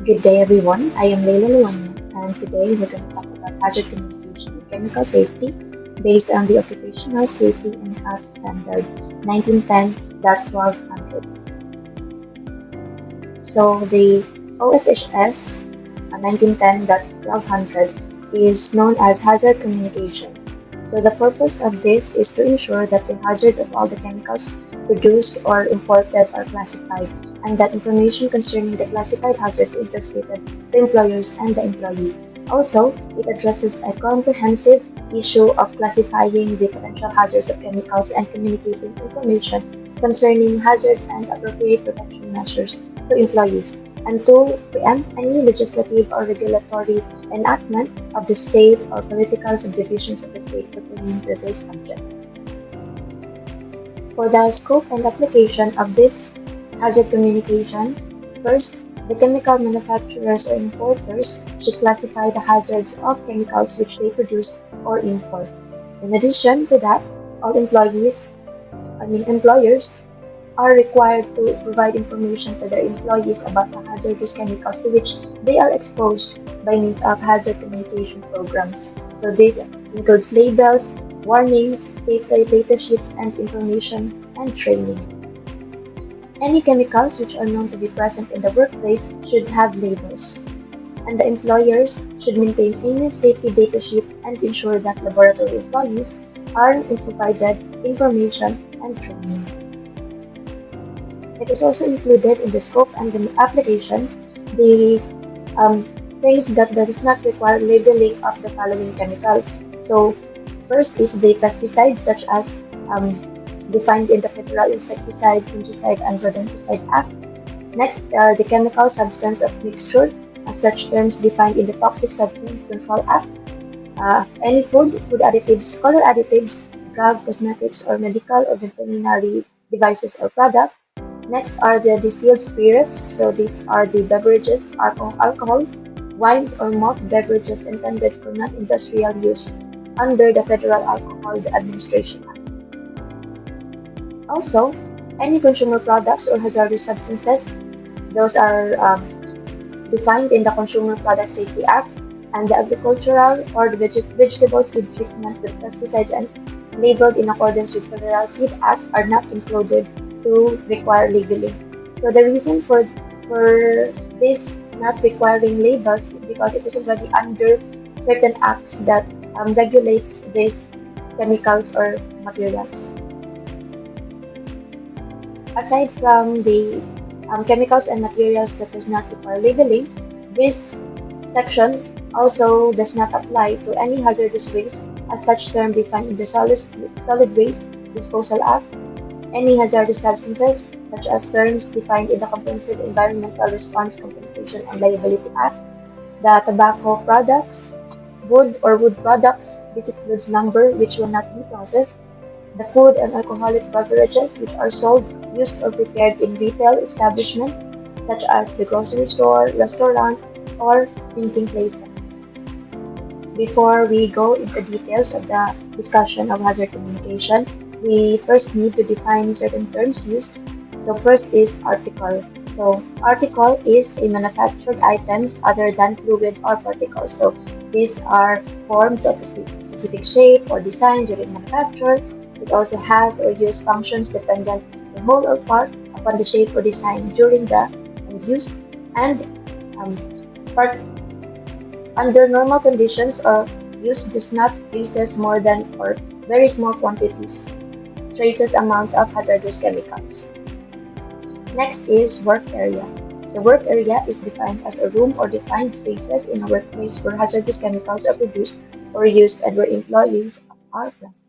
Good day, everyone. I am Leila Luana, and today we're going to talk about hazard communication and chemical safety based on the Occupational Safety and Health Standard 1910.1200. So, the OSHS 1910.1200 is known as hazard communication. So, the purpose of this is to ensure that the hazards of all the chemicals produced or imported are classified, and that information concerning the classified hazards is transmitted to employers and the employee. Also, it addresses a comprehensive issue of classifying the potential hazards of chemicals and communicating information concerning hazards and appropriate protection measures to employees, and to preempt any legislative or regulatory enactment of the state or political subdivisions of the state pertaining to this subject. For the scope and application of this hazard communication, first, the chemical manufacturers or importers should classify the hazards of chemicals which they produce or import. In addition to that, all employers are required to provide information to their employees about the hazardous chemicals to which they are exposed by means of hazard communication programs. So this includes labels, warnings, safety data sheets, and information and training. Any chemicals which are known to be present in the workplace should have labels, and the employers should maintain any safety data sheets and ensure that laboratory employees are provided information and training. It is also included in the scope and the applications the things that does not require labeling of the following chemicals. So first is the pesticides such as defined in the Federal Insecticide, Fungicide, and Rodenticide Act. Next are the chemical substance of mixture, as such terms defined in the Toxic Substance Control Act. Any food additives, color additives, drug, cosmetics, or medical or veterinary devices or product. Next are the distilled spirits, so these are the beverages, alcohols, wines, or malt beverages intended for non-industrial use under the Federal Alcohol Administration Act. Also, any consumer products or hazardous substances, those are defined in the Consumer Product Safety Act, and the agricultural or the vegetable seed treatment with pesticides and labeled in accordance with Federal Seed Act are not included to require labeling. So the reason for this not requiring labels is because it is already under certain acts that regulates these chemicals or materials. Aside from the chemicals and materials that does not require labeling, this section also does not apply to any hazardous waste, as such term defined in the Solid Waste Disposal Act, any hazardous substances such as terms defined in the Comprehensive Environmental Response Compensation and Liability Act, the tobacco products, wood or wood products, this includes lumber which will not be processed, the food and alcoholic beverages which are sold, used, or prepared in retail establishment such as the grocery store, restaurant, or drinking places. Before we go into details of the discussion of hazard communication, we first need to define certain terms used. So first is article. So article is a manufactured items other than fluid or particles. So these are formed of a specific shape or design during manufacture. It also has or use functions dependent in whole or part upon the shape or design during the end use, and part under normal conditions or use does not release more than or very small quantities, traces amounts of hazardous chemicals. Next is work area. So work area is defined as a room or defined spaces in a workplace where hazardous chemicals are produced or used and where employees are present.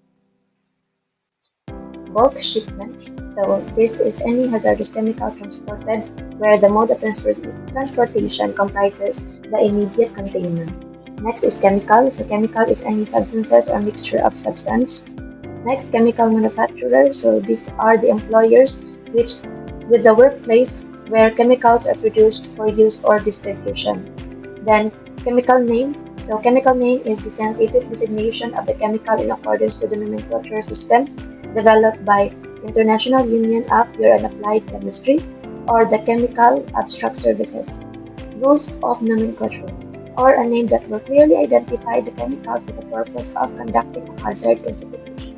Bulk shipment. So this is any hazardous chemical transported where the mode of transportation comprises the immediate containment. Next is chemical. So chemical is any substances or mixture of substance. Next, chemical manufacturer. So these are the employers with the workplace where chemicals are produced for use or distribution. Then chemical name. So chemical name is the scientific designation of the chemical in accordance to the nomenclature system developed by International Union of Pure and Applied Chemistry or the Chemical Abstract Services. rules of nomenclature, or a name that will clearly identify the chemical for the purpose of conducting a hazard classification.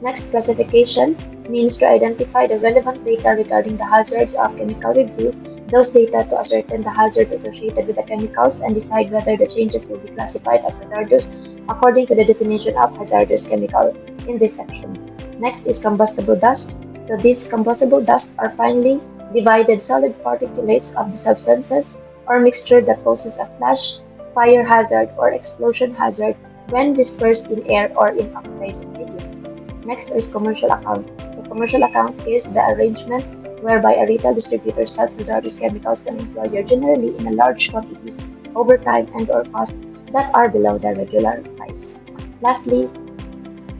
Next, classification means to identify the relevant data regarding the hazards of chemical review, those data to ascertain the hazards associated with the chemicals and decide whether the changes will be classified as hazardous according to the definition of hazardous chemical in this section. Next is combustible dust. So these combustible dust are finely divided solid particulates of the substances or mixture that poses a flash, fire hazard, or explosion hazard when dispersed in air or in oxidizing medium. Next is commercial account. So commercial account is the arrangement whereby a retail distributor sells hazardous chemicals to an employer generally in a large quantities over time and or cost that are below the regular price. Lastly,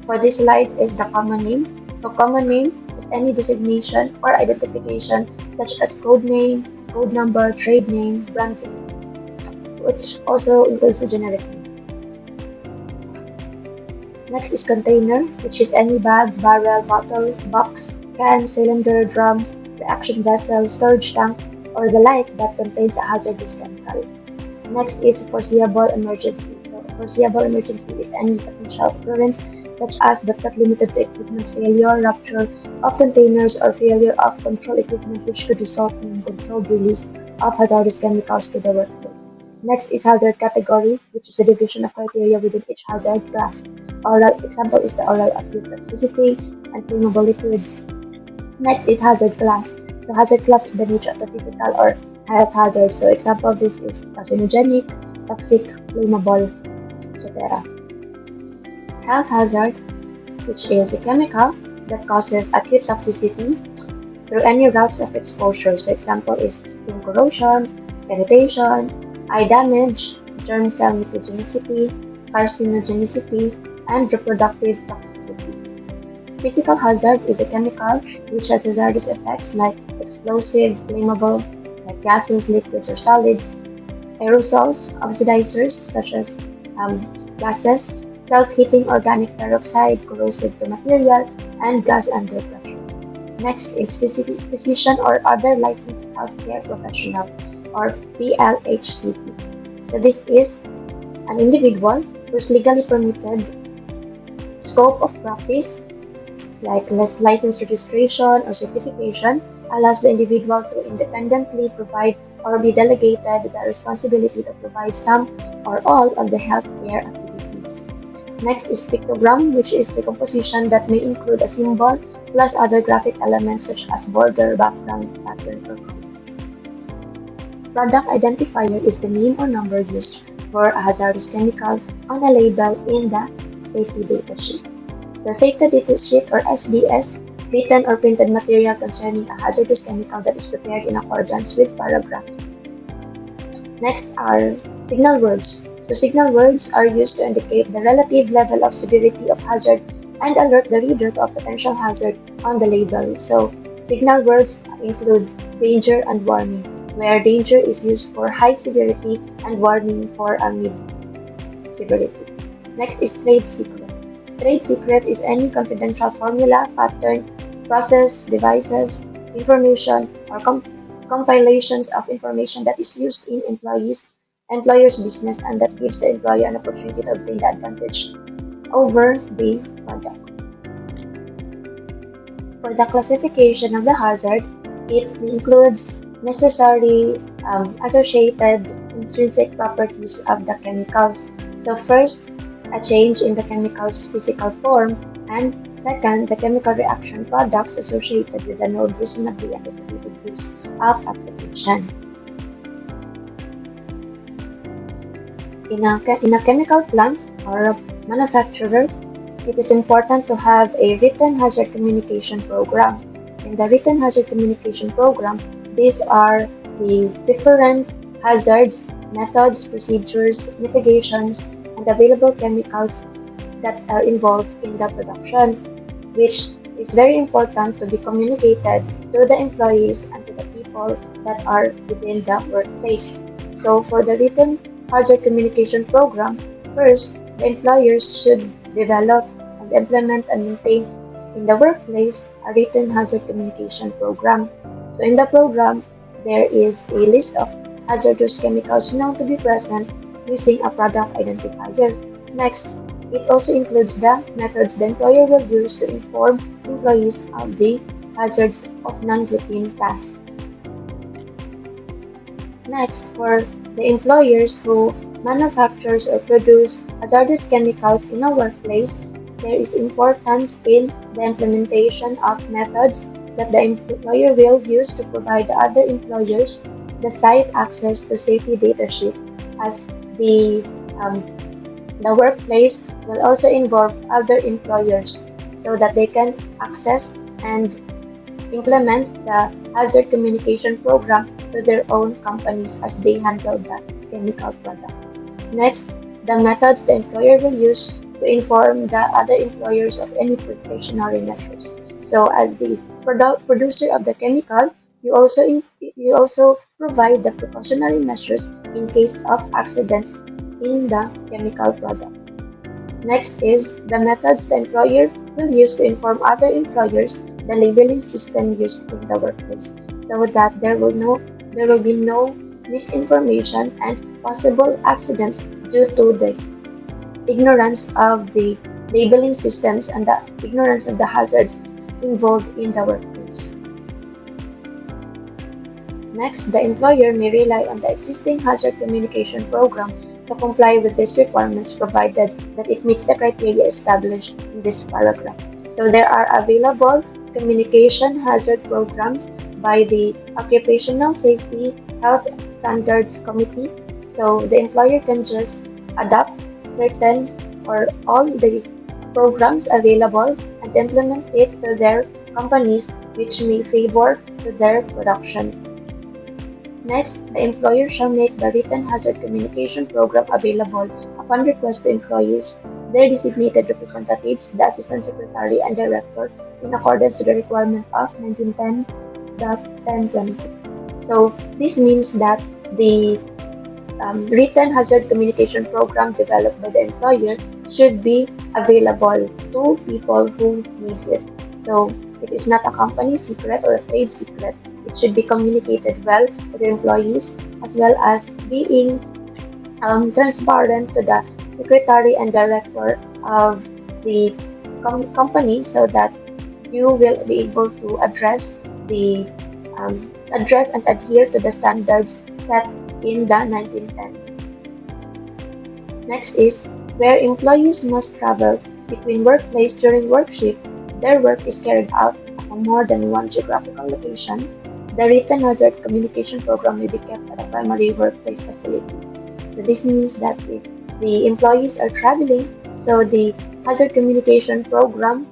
for this slide is the common name. So common name is any designation or identification such as code name, code number, trade name, brand name, which also includes a generic name. Next is container, which is any bag, barrel, bottle, box, can, cylinder, drums, reaction vessel, storage tank, or the like that contains a hazardous chemical. Next is foreseeable emergency. So foreseeable emergency is any potential occurrence such as but not limited to equipment failure, rupture of containers, or failure of control equipment which could result in uncontrolled release of hazardous chemicals to the workplace. Next is hazard category, which is the division of criteria within each hazard class. Oral example is the oral acute toxicity and flammable liquids. Next is hazard class. So hazard class is the nature of the physical or health hazard. So example of this is carcinogenic, toxic, flammable, etc. Health hazard, which is a chemical that causes acute toxicity through any routes of exposure. So example is skin corrosion, irritation, eye damage, germ cell mutagenicity, carcinogenicity, and reproductive toxicity. Physical hazard is a chemical which has hazardous effects like explosive, flammable, like gases, liquids, or solids, aerosols, oxidizers such as gases, self-heating organic peroxide, corrosive to material, and gas under pressure. Next is physician or other licensed healthcare professional, or PLHCP. So this is an individual whose legally permitted scope of practice, like license registration or certification, allows the individual to independently provide or be delegated the responsibility to provide some or all of the healthcare activities. Next is pictogram, which is the composition that may include a symbol plus other graphic elements such as border, background, pattern, or code. Product identifier is the name or number used for a hazardous chemical on a label in the safety data sheet. The safety data sheet, or SDS, written or printed material concerning a hazardous chemical that is prepared in accordance with paragraphs. Next are signal words. So signal words are used to indicate the relative level of severity of hazard and alert the reader to a potential hazard on the label. So signal words includes danger and warning, where danger is used for high severity and warning for a mid severity. Next is trade secret. Trade secret is any confidential formula, pattern, process, devices, information, or compilations of information that is used in employer's business and that gives the employer an opportunity to obtain the advantage over the product. For the classification of the hazard, it includes necessary associated intrinsic properties of the chemicals. So first, a change in the chemical's physical form, and second, the chemical reaction products associated with the known reasonably anticipated use of application. In a chemical plant or manufacturer, it is important to have a written hazard communication program. In the written hazard communication program, these are the different hazards, methods, procedures, mitigations, and available chemicals that are involved in the production, which is very important to be communicated to the employees and to the people that are within the workplace. So for the written hazard communication program, first, the employers should develop and implement and maintain in the workplace a written hazard communication program. So in the program, there is a list of hazardous chemicals known to be present using a product identifier. Next, it also includes the methods the employer will use to inform employees of the hazards of non-routine tasks. Next, for the employers who manufactures or produce hazardous chemicals in a workplace, there is importance in the implementation of methods that the employer will use to provide the other employers the site access to safety data sheets, as um, the workplace will also involve other employers so that they can access and implement the hazard communication program to their own companies as they handle the chemical product. Next, the methods the employer will use to inform the other employers of any precautionary measures. So, as the producer of the chemical, you also provide the precautionary measures in case of accidents in the chemical product. Next is the methods the employer will use to inform other employers the labeling system used in the workplace, so that there will be no misinformation and possible accidents due to the ignorance of the labeling systems and the ignorance of the hazards involved in the workplace. Next, the employer may rely on the existing hazard communication program to comply with these requirements, provided that it meets the criteria established in this paragraph. So there are available communication hazard programs by the Occupational Safety Health Standards Committee. So the employer can just adopt certain or all the programs available and implement it to their companies, which may favor to their production. Next, the employer shall make the written hazard communication program available upon request to employees, their designated representatives, the assistant secretary, and director in accordance with the requirement of 1910.1022. So, this means that the written hazard communication program developed by the employer should be available to people who needs it. So, it is not a company secret or a trade secret. It should be communicated well to the employees, as well as being transparent to the secretary and director of the company, so that you will be able to address and adhere to the standards set in the 1910. Next is where employees must travel between workplace during work shift. Their work is carried out at a more than one geographical location. The written hazard communication program may be kept at a primary workplace facility. So this means that if the employees are traveling, so the hazard communication program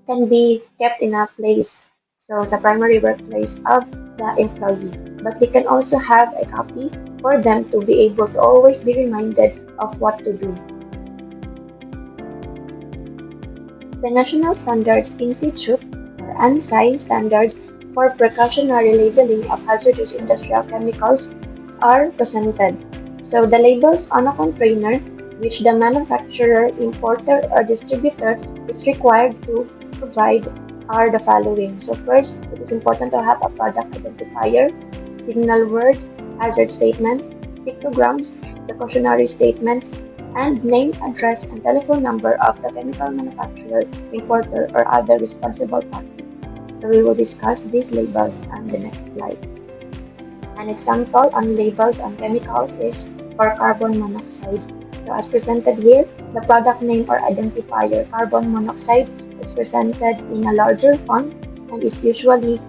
can be kept in a place, so the primary workplace of the employee. But they can also have a copy for them to be able to always be reminded of what to do. The National Standards Institute, or ANSI standards for precautionary labeling of hazardous industrial chemicals are presented. So the labels on a container which the manufacturer, importer, or distributor is required to provide are the following. So first, it is important to have a product identifier, signal word, hazard statement, pictograms, precautionary statements, and name, address, and telephone number of the chemical manufacturer, importer, or other responsible party. So we will discuss these labels on the next slide. An example on labels on chemical is for carbon monoxide. So as presented here, the product name or identifier carbon monoxide is presented in a larger font and is usually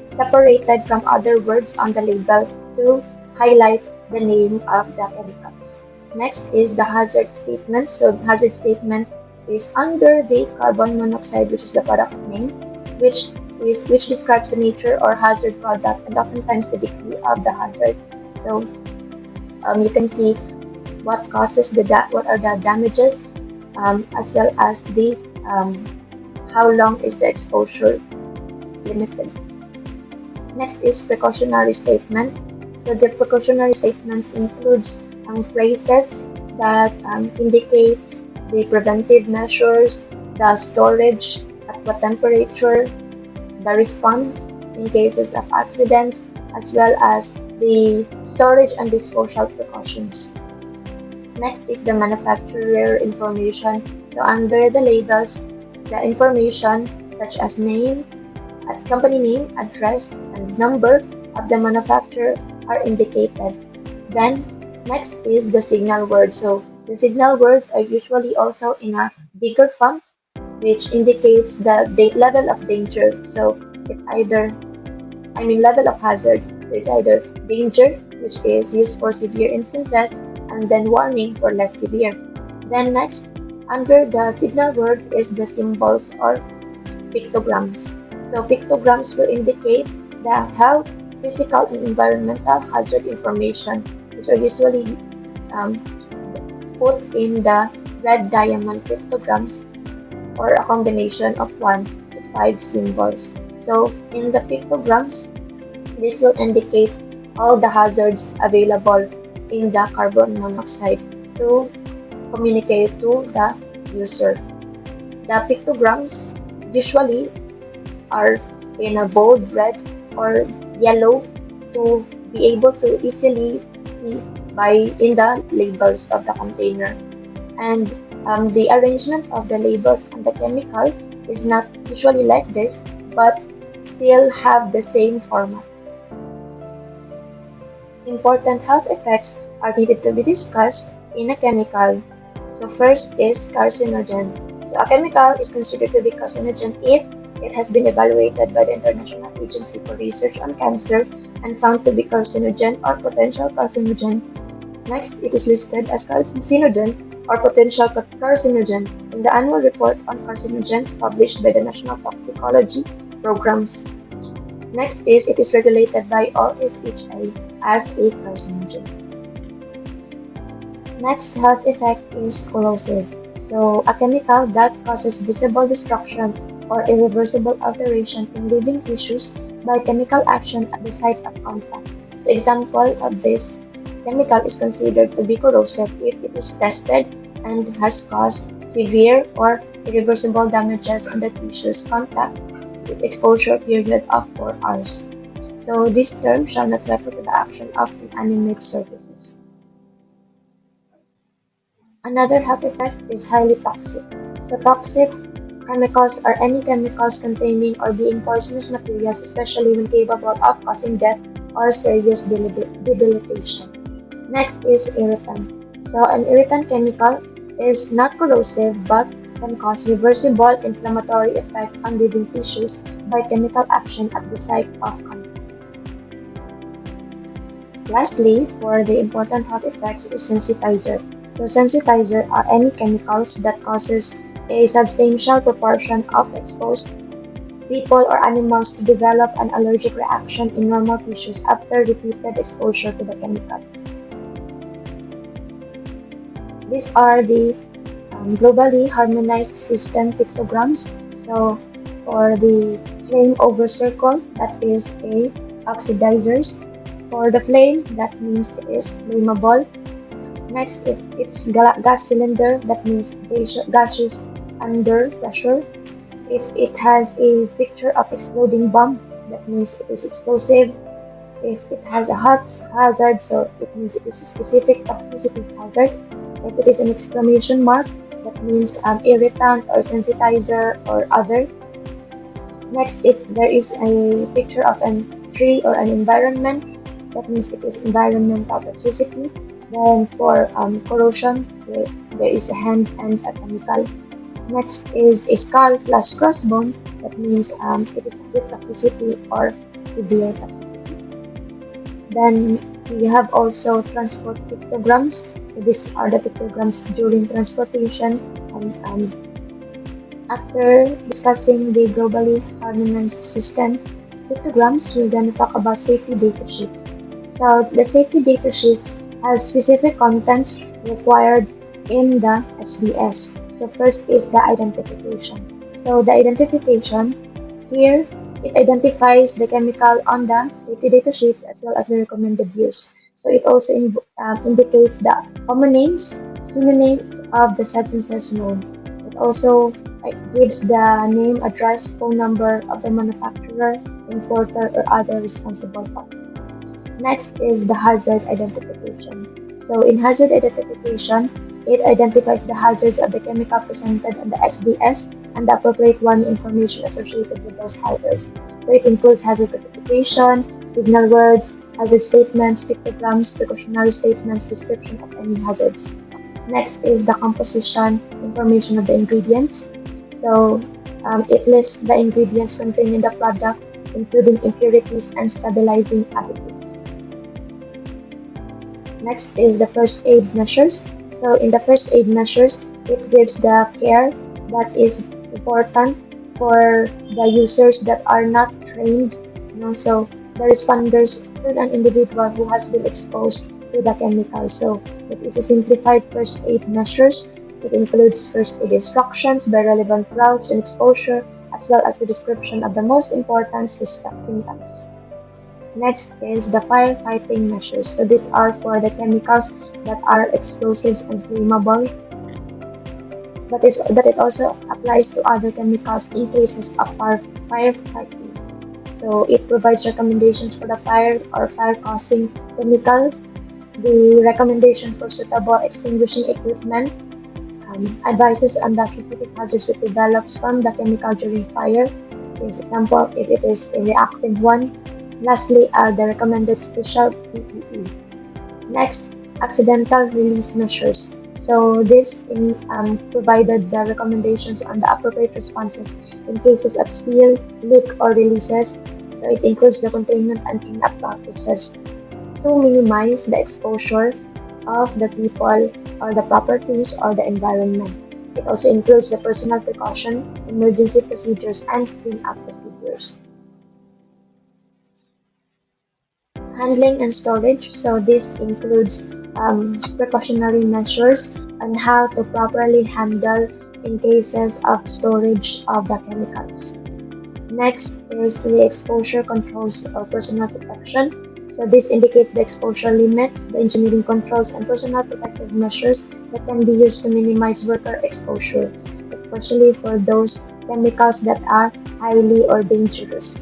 separated from other words on the label to highlight the name of the chemicals. Next is the hazard statement. So the hazard statement is under the carbon monoxide, which is the product name, which describes the nature or hazard product and oftentimes the degree of the hazard. So you can see what causes what are the damages, as well as the how long is the exposure limited. Next is precautionary statement. So the precautionary statements includes phrases that indicates the preventive measures, the storage, at what temperature, the response in cases of accidents, as well as the storage and disposal precautions. Next is the manufacturer information. So under the labels, the information such as name, company name, address, and number of the manufacturer are indicated. Then next is the signal words. So the signal words are usually also in a bigger font, which indicates the level of danger. So it's either, level of hazard. So it's either danger, which is used for severe instances, and then warning for less severe. Then next, under the signal word is the symbols or pictograms. So pictograms will indicate the health, physical, and environmental hazard information, which are usually um, put in the red diamond pictograms, or a combination of 1 to 5 symbols. So in the pictograms, this will indicate all the hazards available in the carbon monoxide to communicate to the user. The pictograms usually are in a bold red or yellow to be able to easily see by in the labels of the container. And the arrangement of the labels on the chemical is not usually like this, but still have the same format. Important health effects are needed to be discussed in a chemical. So first is carcinogen. So a chemical is considered to be carcinogen if it has been evaluated by the International Agency for Research on Cancer and found to be carcinogen or potential carcinogen. Next, it is listed as carcinogen or potential carcinogen in the annual report on carcinogens published by the National Toxicology Programs. Next is it is regulated by OSHS as a carcinogen. Next health effect is corrosive. So a chemical that causes visible destruction or irreversible alteration in living tissues by chemical action at the site of contact. So example of this chemical is considered to be corrosive if it is tested and has caused severe or irreversible damages on the tissue's contact with exposure period of 4 hours. So this term shall not refer to the action of inanimate surfaces. Another health effect is highly toxic. So toxic chemicals are any chemicals containing or being poisonous materials, especially when capable of causing death or serious debilitation. Next is irritant. So an irritant chemical is not corrosive but can cause reversible inflammatory effect on living tissues by chemical action at the site of contact. Lastly, for the important health effects is sensitizer. So sensitizer are any chemicals that causes a substantial proportion of exposed people or animals to develop an allergic reaction in normal tissues after repeated exposure to the chemical. These are the globally harmonized system pictograms. So for the flame over circle, that is a oxidizers. For the flame, that means it is flammable. Next, if it's gas cylinder, that means gaseous under pressure. If it has a picture of exploding bomb, that means it is explosive. If it has a hot hazard, so it means it is a specific toxicity hazard. If it is an exclamation mark, that means an irritant or sensitizer or other. Next, if there is a picture of a tree or an environment, that means it is environmental toxicity. Then for corrosion, there is a hand and a chemical. Next is a skull plus crossbone, that means it is acute toxicity or severe toxicity. Then we have also transport pictograms. So these are the pictograms during transportation. And after discussing the globally harmonized system pictograms, we're going to talk about safety data sheets. So the safety data sheets has specific contents required in the SDS. So first is the identification. So the identification here, it identifies the chemical on the safety data sheets as well as the recommended use. So it also indicates the common names, synonyms of the substances known. It also gives the name, address, phone number of the manufacturer, importer, or other responsible party. Next is the hazard identification. So in hazard identification, it identifies the hazards of the chemical presented on the SDS and the appropriate warning information associated with those hazards. So it includes hazard classification, signal words, hazard statements, pictograms, precautionary statements, description of any hazards. Next is the composition information of the ingredients. So it lists the ingredients contained in the product, including impurities and stabilizing additives. Next is the first aid measures. So in the first aid measures, it gives the care that is important for the users that are not trained. So the responders to an individual who has been exposed to the chemical. So it is a simplified first aid measures. It includes first aid instructions by relevant routes and exposure, as well as the description of the most important symptoms. Next is the firefighting measures. So these are for the chemicals that are explosives and flammable, but it also applies to other chemicals in cases of firefighting. So it provides recommendations for the fire or fire-causing chemicals, the recommendation for suitable extinguishing equipment, advices on the specific hazards it develops from the chemical during fire, since example, if it is a reactive one. Lastly are the recommended special PPE. Next, accidental release measures. So this provided the recommendations on the appropriate responses in cases of spill, leak, or releases. So it includes the containment and cleanup practices to minimize the exposure of the people or the properties or the environment. It also includes the personal precaution, emergency procedures, and cleanup procedures. Handling and storage. So this includes precautionary measures on how to properly handle in cases of storage of the chemicals. Next is the exposure controls or personal protection. So this indicates the exposure limits, the engineering controls, and personal protective measures that can be used to minimize worker exposure, especially for those chemicals that are highly or dangerous.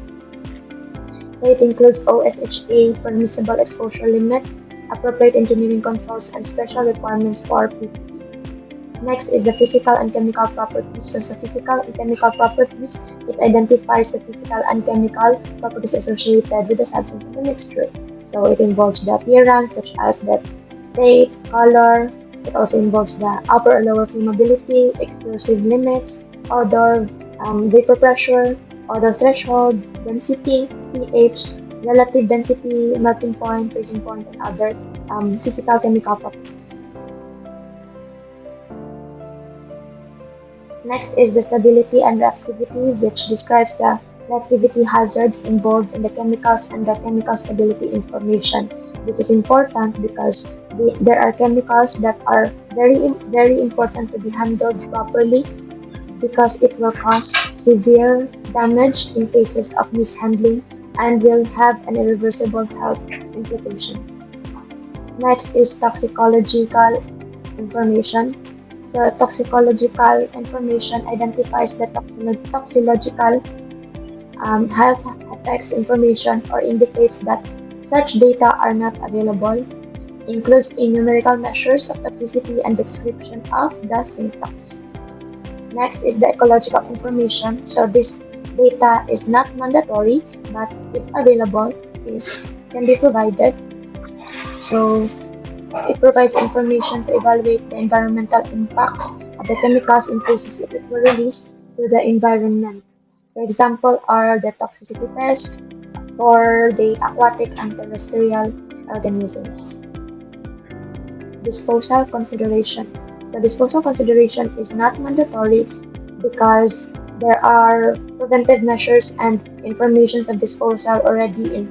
So it includes OSHA permissible exposure limits, appropriate engineering controls, and special requirements for PPE. Next is the physical and chemical properties. So physical and chemical properties, it identifies the physical and chemical properties associated with the substance of the mixture. So it involves the appearance, such as the state, color. It also involves the upper or lower flammability, explosive limits, odor, vapor pressure, odor threshold, density, pH, relative density, melting point, freezing point, and other physical chemical properties. Next is the stability and reactivity, which describes the reactivity hazards involved in the chemicals and the chemical stability information. This is important because there are chemicals that are very important to be handled properly, because it will cause severe damage in cases of mishandling and will have an irreversible health implications. Next is toxicological information. So toxicological information identifies the toxicological health effects information or indicates that such data are not available, includes numerical measures of toxicity and description of the symptoms. Next is the ecological information. So this data is not mandatory, but if available, can be provided. So it provides information to evaluate the environmental impacts of the chemicals in cases if it were released to the environment. So example are the toxicity test for the aquatic and terrestrial organisms. Disposal consideration. So disposal consideration is not mandatory because there are preventive measures and informations of disposal already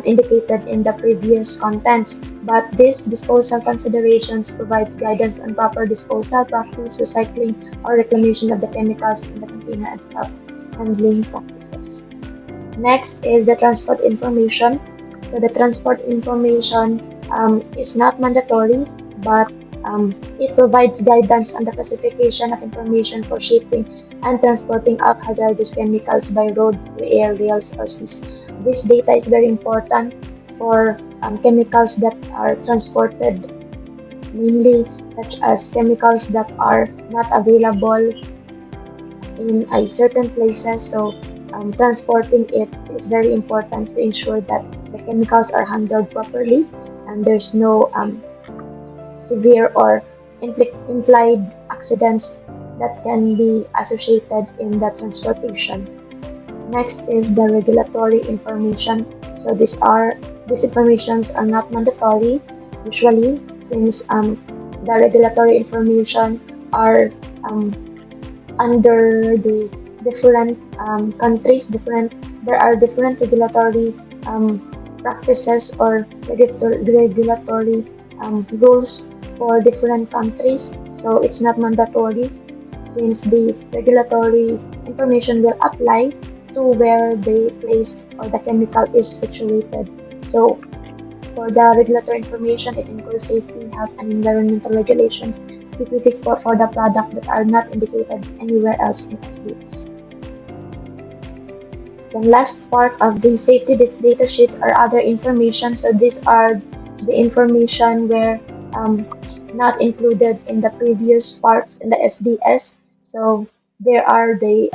indicated in the previous contents, but this disposal considerations provides guidance on proper disposal practice, recycling, or reclamation of the chemicals in the container and self-handling practices. Next is the transport information. So the transport information is not mandatory, but It provides guidance on the classification of information for shipping and transporting of hazardous chemicals by road, air, rails, or seas. This data is very important for chemicals that are transported, mainly such as chemicals that are not available in a certain places. So transporting it is very important to ensure that the chemicals are handled properly and there's no severe or implied accidents that can be associated in the transportation. Next is the regulatory information. So these informations are not mandatory usually, since the regulatory information are um, under the different countries. There are different regulatory practices or regulatory rules for different countries. So it's not mandatory, since the regulatory information will apply to where the place or the chemical is situated. So for the regulatory information, it includes safety, health, and environmental regulations specific for the product that are not indicated anywhere else in SBS. The last part of the safety data sheets are other information. So these are the information where not included in the previous parts in the SDS. So there are the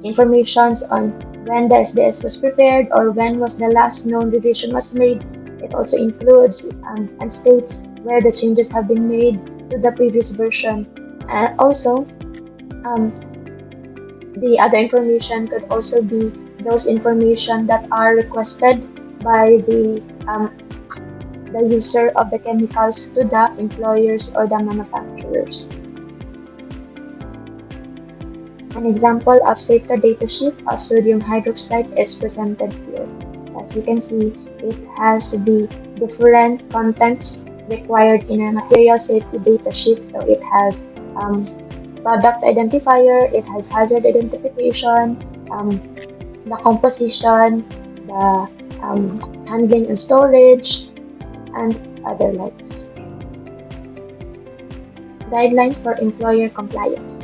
informations on when the SDS was prepared or when was the last known revision was made. It also includes and states where the changes have been made to the previous version. And also, the other information could also be those information that are requested by the user of the chemicals to the employers or the manufacturers. An example of safety data sheet of sodium hydroxide is presented here. As you can see, it has the different contents required in a material safety data sheet. So it has product identifier, it has hazard identification, the composition, the handling and storage, and other likes. Guidelines for employer compliance.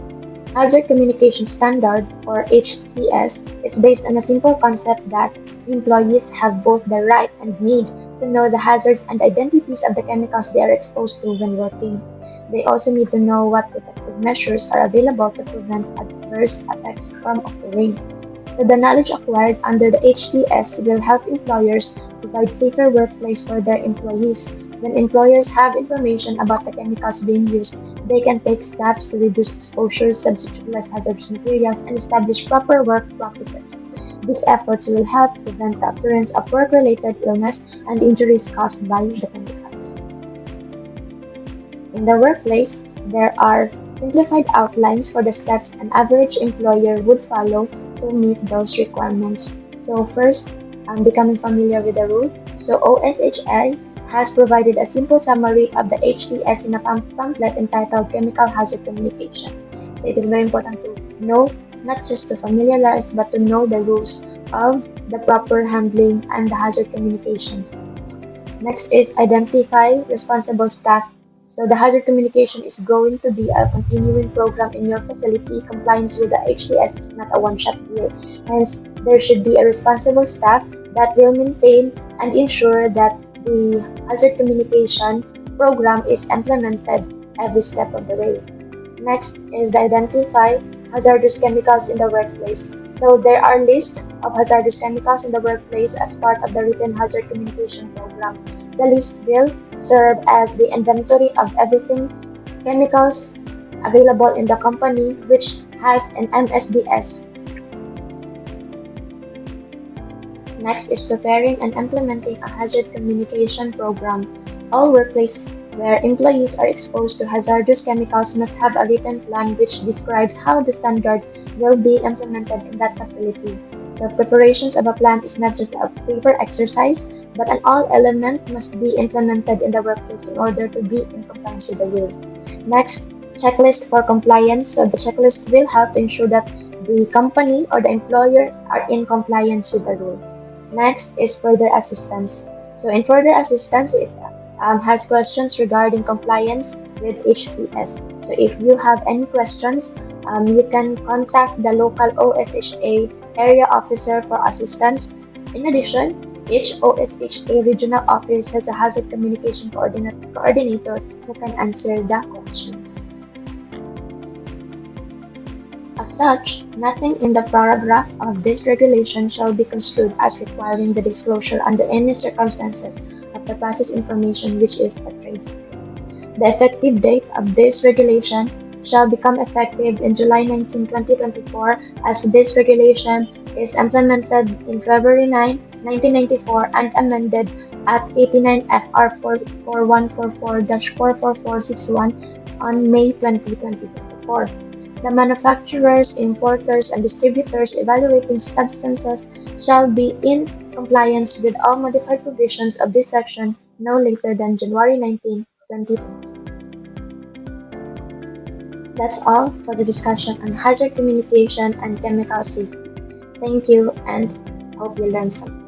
Hazard Communication Standard, or HCS, is based on a simple concept that employees have both the right and need to know the hazards and identities of the chemicals they are exposed to when working. They also need to know what protective measures are available to prevent adverse effects from occurring. So the knowledge acquired under the HCS will help employers provide safer workplace for their employees. When employers have information about the chemicals being used, they can take steps to reduce exposures, substitute less hazardous materials, and establish proper work practices. These efforts will help prevent the occurrence of work-related illness and injuries caused by the chemicals. In the workplace, there are simplified outlines for the steps an average employer would follow to meet those requirements. So first, becoming familiar with the rule. So OSHS has provided a simple summary of the HCS in a pamphlet entitled Chemical Hazard Communication. So it is very important to know, not just to familiarize, but to know the rules of the proper handling and the hazard communications. Next is identify responsible staff. So the hazard communication is going to be a continuing program in your facility. Compliance with the HCS is not a one-shot deal. Hence, there should be a responsible staff that will maintain and ensure that the hazard communication program is implemented every step of the way. Next is the identify hazardous chemicals in the workplace. So there are lists of hazardous chemicals in the workplace as part of the written hazard communication program. The list will serve as the inventory of everything chemicals available in the company which has an MSDS. Next is preparing and implementing a hazard communication program. All workplaces where employees are exposed to hazardous chemicals must have a written plan which describes how the standard will be implemented in that facility. So preparations of a plan is not just a paper exercise, but an all element must be implemented in the workplace in order to be in compliance with the rule. Next, checklist for compliance. So the checklist will help ensure that the company or the employer are in compliance with the rule. Next is further assistance. So in further assistance, has questions regarding compliance with HCS. So if you have any questions, you can contact the local OSHA area officer for assistance. In addition, each OSHA regional office has a hazard communication coordinator who can answer the questions. As such, nothing in the paragraph of this regulation shall be construed as requiring the disclosure under any circumstances of the process information which is a trade secret. The effective date of this regulation shall become effective in July 19, 2024, as this regulation is implemented in February 9, 1994 and amended at 89 FR 4144-44461 on May 20, 2024. The manufacturers, importers, and distributors evaluating substances shall be in compliance with all modified provisions of this section no later than January 19, 2026. That's all for the discussion on hazard communication and chemical safety. Thank you and hope you learned something.